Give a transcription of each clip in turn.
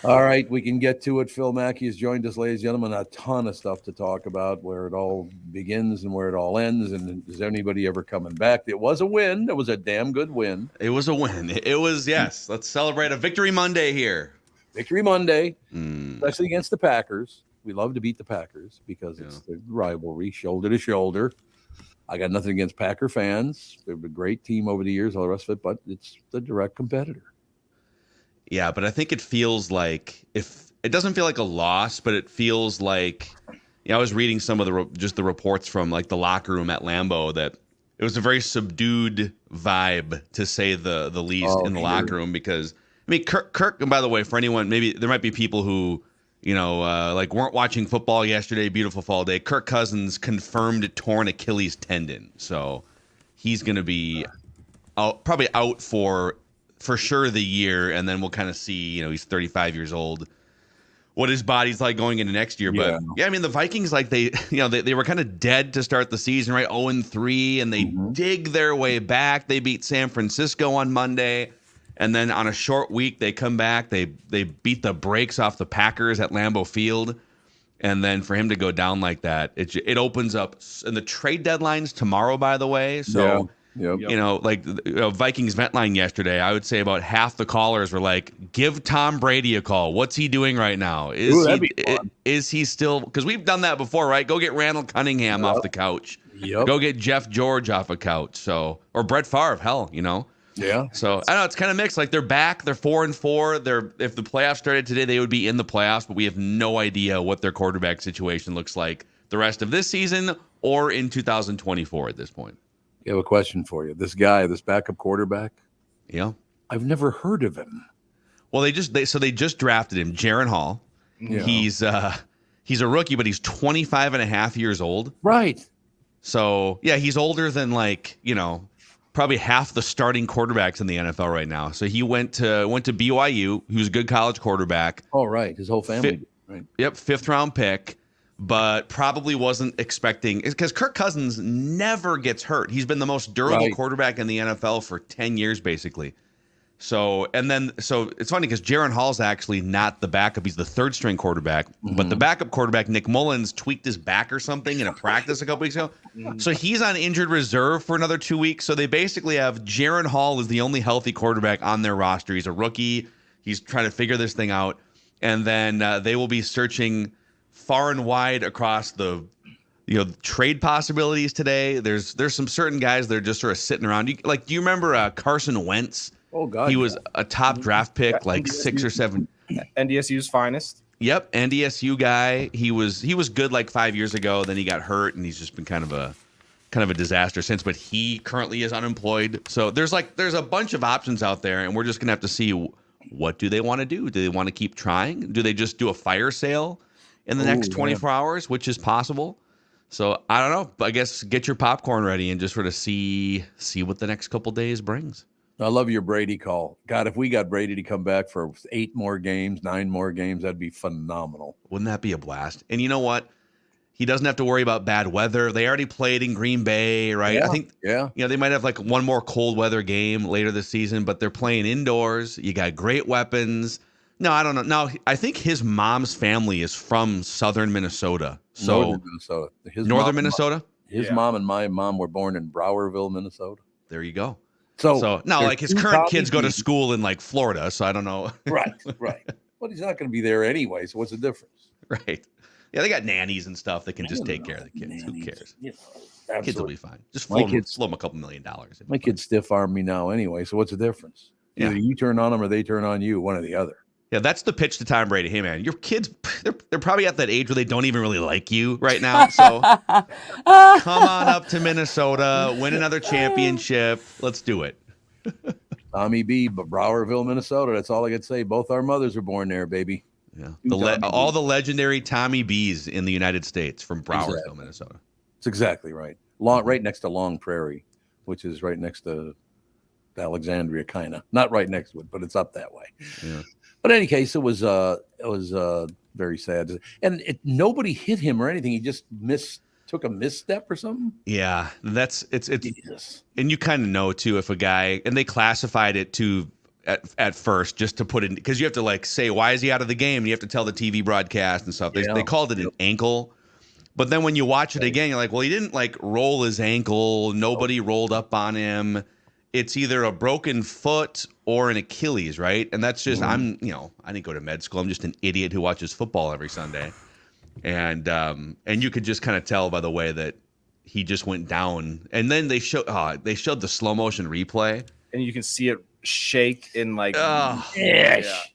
All right, we can get to it. Phil Mackey has joined us, ladies and gentlemen. A ton of stuff to talk about, where it all begins and where it all ends. And is anybody ever coming back? It was a win. It was a damn good win. It was a win. It was, yes. Let's celebrate a Victory Monday here. Victory Monday, especially against the Packers. We love to beat the Packers because it's the rivalry, shoulder to shoulder. I got nothing against Packer fans. They've been a great team over the years, all the rest of it, but it's the direct competitor. Yeah, but I think it feels like if it doesn't feel like a loss, but it feels like I was reading some of the reports from like the locker room at Lambeau that it was a very subdued vibe, to say the least, in the locker room, because I mean Kirk, and by the way, for anyone, maybe there might be people who like weren't watching football yesterday, beautiful fall day. Kirk Cousins confirmed torn Achilles tendon, so he's going to be probably out for sure the year, and then we'll kind of see, he's 35 years old, what his body's like going into next year. But I mean, the Vikings, like they were kind of dead to start the season, right? 0-3, and they dig their way back. They beat San Francisco on Monday, and then on a short week, they come back. They beat the brakes off the Packers at Lambeau Field. And then for him to go down like that, it opens up. And the trade deadline's tomorrow, by the way. So Vikings vent line yesterday, I would say about half the callers were like, give Tom Brady a call. What's he doing right now? Is he still, because we've done that before, right? Go get Randall Cunningham off the couch. Go get Jeff George off a couch. Or Brett Favre, hell, Yeah. So I don't know, it's kind of mixed. Like, they're back, they're 4-4. If the playoffs started today, they would be in the playoffs, but we have no idea what their quarterback situation looks like the rest of this season or in 2024 at this point. I have a question for you. This guy, this backup quarterback. Yeah. I've never heard of him. Well, they just drafted him, Jaren Hall. Yeah. He's a rookie, but he's 25 and a half years old. Right. So, yeah, he's older than probably half the starting quarterbacks in the NFL right now. So he went to BYU. He was a good college quarterback. Oh, right. His whole family. Right. Yep, 5th round pick. But probably wasn't expecting, because Kirk Cousins never gets hurt. He's been the most durable quarterback in the NFL for 10 years, basically. So it's funny because Jaren Hall's actually not the backup. He's the 3rd string quarterback. But the backup quarterback, Nick Mullins, tweaked his back or something in a practice a couple weeks ago. So he's on injured reserve for another 2 weeks. So they basically have Jaren Hall is the only healthy quarterback on their roster. He's a rookie. He's trying to figure this thing out. And then they will be searching far and wide across the trade possibilities today. There's some certain guys that are just sort of sitting around. Do you remember Carson Wentz? Oh God, he was a top draft pick, like NDSU, 6 or 7. NDSU's finest. Yep, NDSU guy. He was good like 5 years ago. Then he got hurt, and he's just been kind of a disaster since. But he currently is unemployed. So there's a bunch of options out there, and we're just gonna have to see what do they want to do. Do they want to keep trying? Do they just do a fire sale in the next 24 hours, which is possible? So I don't know. I guess get your popcorn ready and just sort of see what the next couple days brings. I love your Brady call. God, if we got Brady to come back for 8 more games, 9 more games, that'd be phenomenal. Wouldn't that be a blast? And you know what? He doesn't have to worry about bad weather. They already played in Green Bay, right? Yeah, I think they might have like one more cold weather game later this season, but they're playing indoors. You got great weapons. No, I don't know. No, I think his mom's family is from southern Minnesota. So northern Minnesota. Northern Minnesota? His mom and my mom were born in Browerville, Minnesota. There you go. So now, like, his current kids go to school in like Florida, so I don't know. Right. Well, he's not going to be there anyway, so what's the difference? Right. Yeah, they got nannies and stuff that can just take care of the kids. Who cares? Kids will be fine. Just flow them a couple $1 million. My kids stiff arm me now anyway, so what's the difference? Either you turn on them or they turn on you, one or the other. Yeah, that's the pitch to Tom Brady. Hey, man, your kids, they're probably at that age where they don't even really like you right now. So come on up to Minnesota, win another championship. Let's do it. Tommy B, Browerville, Minnesota. That's all I could say. Both our mothers were born there, baby. Yeah, all the legendary Tommy B's in the United States from Browerville, Minnesota. That's exactly right. Right next to Long Prairie, which is right next to Alexandria, kind of. Not right next to it, but it's up that way. Yeah. But in any case, it was very sad, and nobody hit him or anything. He just took a misstep or something. Yeah, it's Jesus. And you kind of know too if a guy, and they classified it to at first, just to put in, because you have to like say, why is he out of the game? And you have to tell the TV broadcast and stuff. They called it an ankle. But then when you watch it again, you're like, well, he didn't like roll his ankle. Nobody rolled up on him. It's either a broken foot or an Achilles, right? And that's just, I didn't go to med school. I'm just an idiot who watches football every Sunday. And you could just kind of tell by the way that he just went down. And then they showed the slow motion replay. And you can see it shake in like,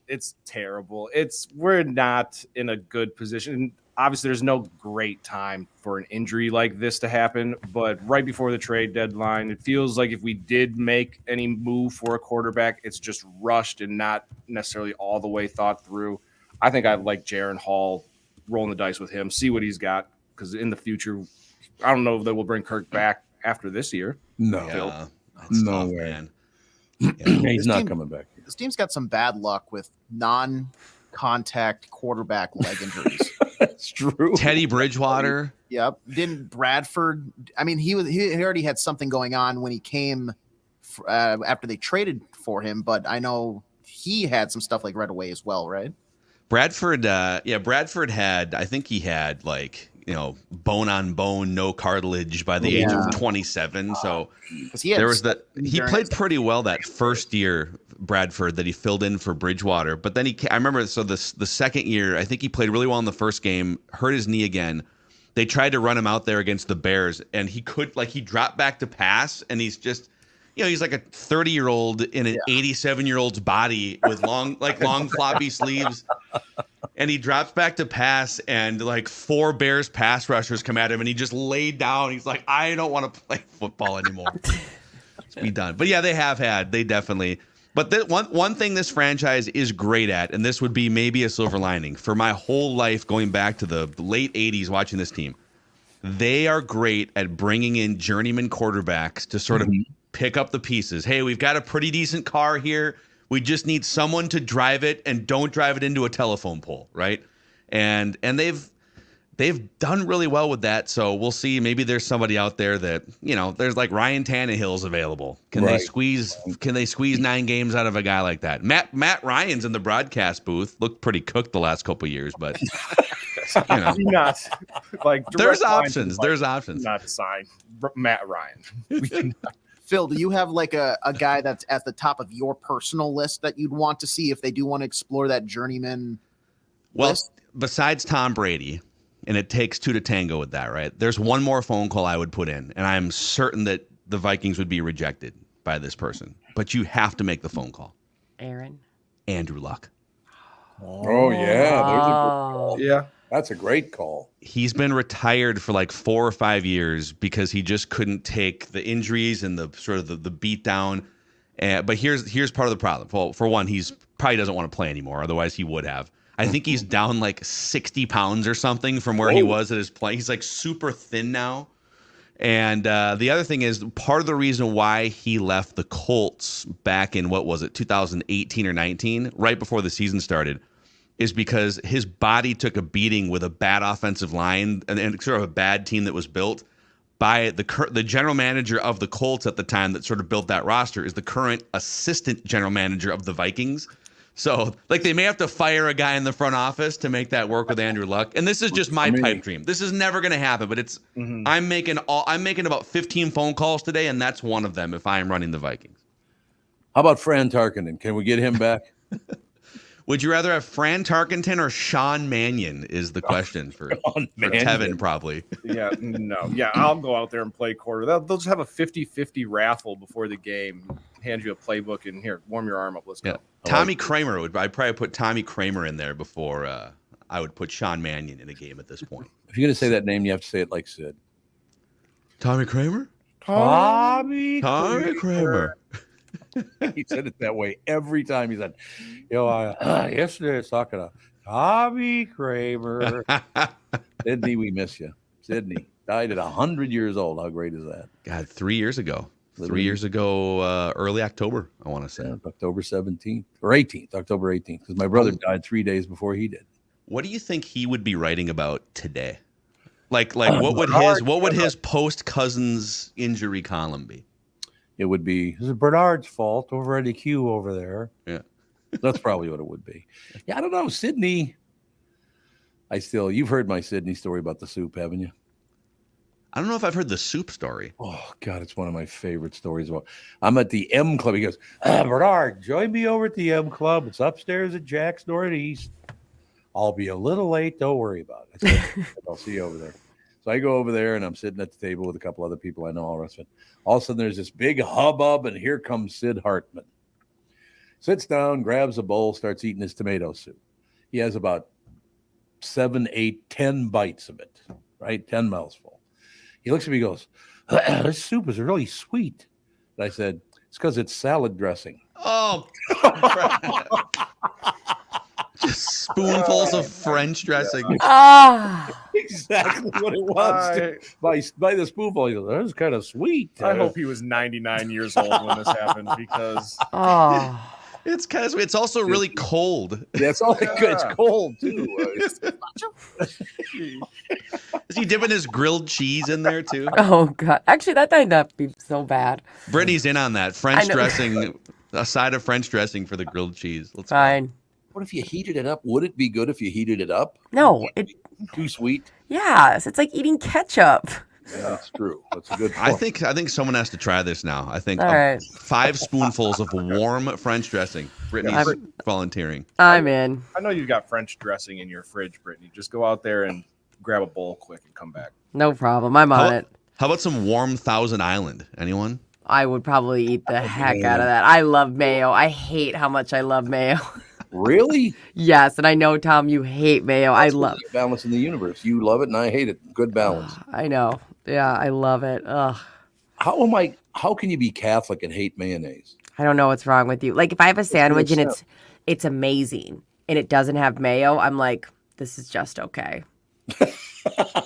it's terrible. We're not in a good position. Obviously, there's no great time for an injury like this to happen, but right before the trade deadline, it feels like if we did make any move for a quarterback, it's just rushed and not necessarily all the way thought through. I think I'd like Jaren Hall, rolling the dice with him, see what he's got, because in the future, I don't know if they will bring Kirk back after this year. No, no way. Man. He's not coming back. This team's got some bad luck with non-contact quarterback leg injuries. That's true. Teddy Bridgewater. Yep. Didn't Bradford? I mean, he already had something going on when he came after they traded for him, but I know he had some stuff like right away as well, right? Bradford had, I think he had like, bone on bone, no cartilage by the age of 27. So he played pretty well that first year, Bradford, that he filled in for Bridgewater. But then I remember, so the second year, I think he played really well in the first game, hurt his knee again. They tried to run him out there against the Bears, and he dropped back to pass, and he's just, he's like a 30-year-old in an 87-year-old's body with long floppy sleeves. And he drops back to pass, and like 4 Bears pass rushers come at him, and he just laid down. He's like, I don't want to play football anymore. Let's be done. But yeah, they definitely. But one thing this franchise is great at, and this would be maybe a silver lining for my whole life going back to the late 80s watching this team, they are great at bringing in journeyman quarterbacks to sort of pick up the pieces. Hey, we've got a pretty decent car here. We just need someone to drive it and don't drive it into a telephone pole, right? And they've done really well with that. So we'll see. Maybe there's somebody out there that, there's like Ryan Tannehill's available. Can they squeeze 9 games out of a guy like that? Matt Ryan's in the broadcast booth. Looked pretty cooked the last couple of years, but not like there's options. There's options. Not sign Matt Ryan. Phil, do you have like a guy that's at the top of your personal list that you'd want to see if they do want to explore that journeyman list? Besides Tom Brady, and it takes 2 to tango with that, right? There's one more phone call I would put in, and I'm certain that the Vikings would be rejected by this person. But you have to make the phone call. Andrew Luck. Oh, yeah. There's a good call. Yeah. That's a great call. He's been retired for like 4 or 5 years because he just couldn't take the injuries and the sort of the beat down. But here's part of the problem. Well, for one, he's probably doesn't want to play anymore. Otherwise, he would have. I think he's down like 60 pounds or something from where he was at his play. He's like super thin now. And the other thing is, part of the reason why he left the Colts back in, 2018 or 19, right before the season started, is because his body took a beating with a bad offensive line and sort of a bad team that was built by the general manager of the Colts at the time that sort of built that roster is the current assistant general manager of the Vikings. So like they may have to fire a guy in the front office to make that work with Andrew Luck. And this is just my pipe dream. This is never going to happen, but it's I'm making about 15 phone calls today, and that's one of them if I am running the Vikings. How about Fran Tarkenton? Can we get him back? Would you rather have Fran Tarkenton or Sean Mannion is the question for Tevin, probably. Yeah, no. Yeah, I'll go out there and play quarter. They'll just have a 50-50 raffle before the game. Hand you a playbook and here, warm your arm up. Let's go. Yeah. Tommy Kramer I'd probably put Tommy Kramer in there before I would put Sean Mannion in a game at this point. If you're going to say that name, you have to say it like Sid. Tommy Kramer? Tommy Kramer. He said it that way every time. He said, yesterday I was talking to Tommy Kramer. Sydney, we miss you. Sydney died at 100 years old. How great is that? God, 3 years ago. 3 years ago, early October, I want to say. Yeah, October 17th or 18th, October 18th, because my brother died 3 days before he did. What do you think he would be writing about today? Like what would his post Cousins injury column be? it would be, this is Bernard's fault over at the Q over there. Yeah. That's probably what it would be. Yeah, I don't know. Sydney, you've heard my Sydney story about the soup, haven't you? I don't know if I've heard the soup story. Oh, God, it's one of my favorite stories. I'm at the M Club. He goes, Bernard, join me over at the M Club. It's upstairs at Jack's Northeast. I'll be a little late. Don't worry about it. I said, I'll see you over there. So I go over there, and I'm sitting at the table with a couple other people I know, all the rest of it. All of a sudden, there's this big hubbub, and here comes Sid Hartman. Sits down, grabs a bowl, starts eating his tomato soup. He has about 7, 8, 10 bites of it, right? 10 mouthfuls. He looks at me and goes, this soup is really sweet. And I said, it's because it's salad dressing. Oh, just spoonfuls of French dressing. Exactly what it was. By the spoonful, he goes, that was kind of sweet. I hope he was 99 years old when this happened because it's kind of. It's also really cold. That's all. It's cold too. Is he dipping his grilled cheese in there too? Oh God! Actually, that might not be so bad. Brittany's in on that French dressing. A side of French dressing for the grilled cheese. Let's Fine. go. What if you heated it up? Would it be good if you heated it up? No, Too sweet. Yes, it's like eating ketchup. Yeah, that's true. That's a good point. I think someone has to try this now. I think All right. 5 spoonfuls of warm French dressing. Brittany's volunteering. I'm in. I know you've got French dressing in your fridge, Brittany. Just go out there and grab a bowl quick and come back. No problem. I'm on it. How about some warm Thousand Island? Anyone? I would probably eat the heck out of that. I love mayo. I hate how much I love mayo. Really? Yes, and I know, Tom, you hate mayo. I love balance in the universe. You love it, and I hate it. Good balance. I know. Yeah, I love it. Ugh. How can you be Catholic and hate mayonnaise? I don't know what's wrong with you. Like if I have a sandwich and it's amazing and it doesn't have mayo, I'm like, this is just okay.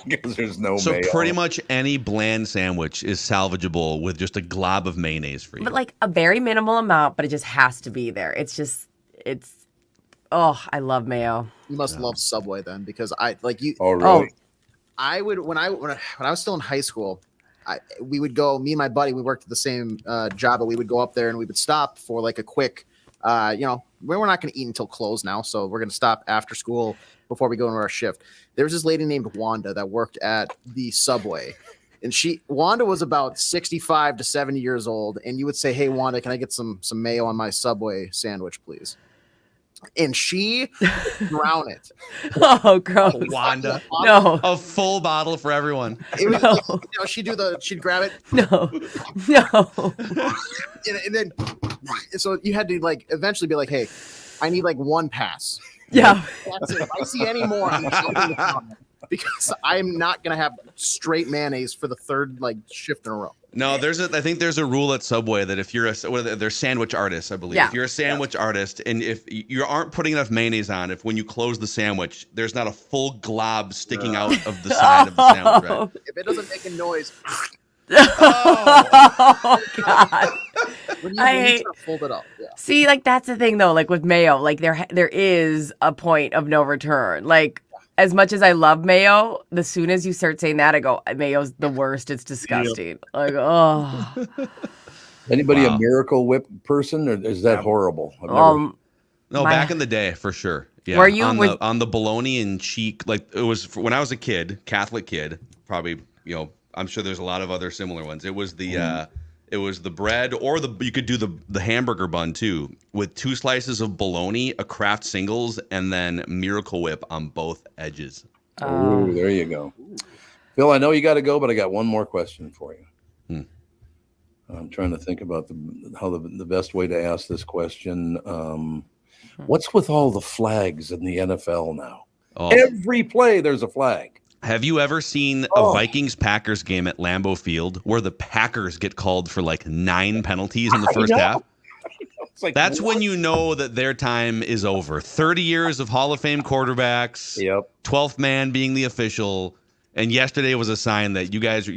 Because there's no so mayo. So pretty much any bland sandwich is salvageable with just a glob of mayonnaise for you. But like a very minimal amount, but it just has to be there. I love mayo. You must love Subway then, because I like you. Oh, really? I would when I was still in high school. We would go. Me and my buddy, we worked at the same job, but we would go up there and we would stop for like a quick. We're not going to eat until close now, so we're going to stop after school before we go into our shift. There was this lady named Wanda that worked at the Subway, and Wanda was about 65 to 70 years old, and you would say, "Hey, Wanda, can I get some mayo on my Subway sandwich, please?" And she drowned it. Oh, gross. Wanda. No. A full bottle for everyone. It was like, she'd grab it. No. And then, so you had to like eventually be like, hey, I need like one pass. Yeah. That's it. If I see any more, I'm jumping the counter, because I'm not going to have straight mayonnaise for the third like shift in a row. No, I think there's a rule at Subway that if you're they're sandwich artists, I believe. Yeah. If you're a sandwich artist and if you aren't putting enough mayonnaise on, if when you close the sandwich, there's not a full glob sticking out of the side of the sandwich, right? If it doesn't make a noise, Oh, God. when you fold it up. Yeah. See, like that's the thing though, like with mayo, like there is a point of no return. Like as much as I love mayo, the soon as you start saying that, I go, mayo's the worst. It's disgusting. Like, oh. Anybody a Miracle Whip person, or is that horrible? No, back in the day for sure. Yeah, were you on the bologna and cheek? Like it was when I was a kid, Catholic kid. Probably, I'm sure there's a lot of other similar ones. It was the bread, or you could do the hamburger bun too, with 2 slices of bologna, a Kraft singles, and then Miracle Whip on both edges. Oh, there you go. Phil, I know you got to go, but I got one more question for you. I'm trying to think about the best way to ask this question. What's with all the flags in the NFL now? Oh. Every play, there's a flag. Have you ever seen a Vikings-Packers game at Lambeau Field where the Packers get called for like 9 penalties in the first half? Like, that's when you know that their time is over. 30 years of Hall of Fame quarterbacks, 12th man being the official, and yesterday was a sign that you guys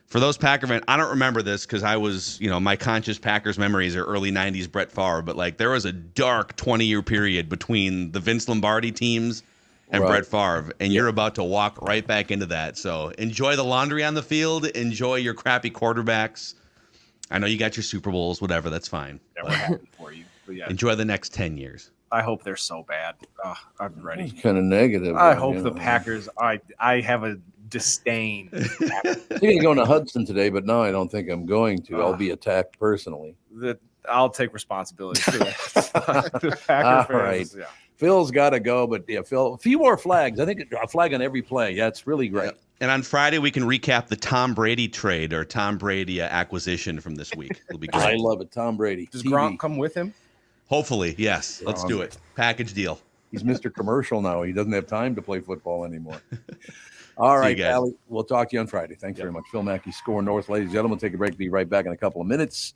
for those Packer fans, I don't remember this because I was, my conscious Packers memories are early 90s Brett Favre, but like there was a dark 20-year period between the Vince Lombardi teams and Brett Favre, and you're about to walk right back into that. So enjoy the laundry on the field, enjoy your crappy quarterbacks, I know you got your Super Bowls, whatever. That's fine. Yeah, we're happy for you. But yeah, Enjoy the next 10 years. I hope they're so bad. I'm ready. Kind of negative. I though, hope you the know. Packers. I have a disdain. I'm going to go to Hudson today, but no, I don't think I'm going to. I'll Ugh. be attacked personally. I'll take responsibility for that. The Packers All fans, right. yeah. Phil's got to go, but yeah, Phil, a few more flags. I think a flag on every play. Yeah, it's really great. And on Friday, we can recap the Tom Brady trade or Tom Brady acquisition from this week. It'll be great. I love it. Tom Brady. Does TV. Gronk come with him? Hopefully, yes. Let's do it. Package deal. He's Mr. Commercial now. He doesn't have time to play football anymore. All right, guys. Allie, we'll talk to you on Friday. Thanks very much. Phil Mackey, Skor North. Ladies and gentlemen, take a break. Be right back in a couple of minutes.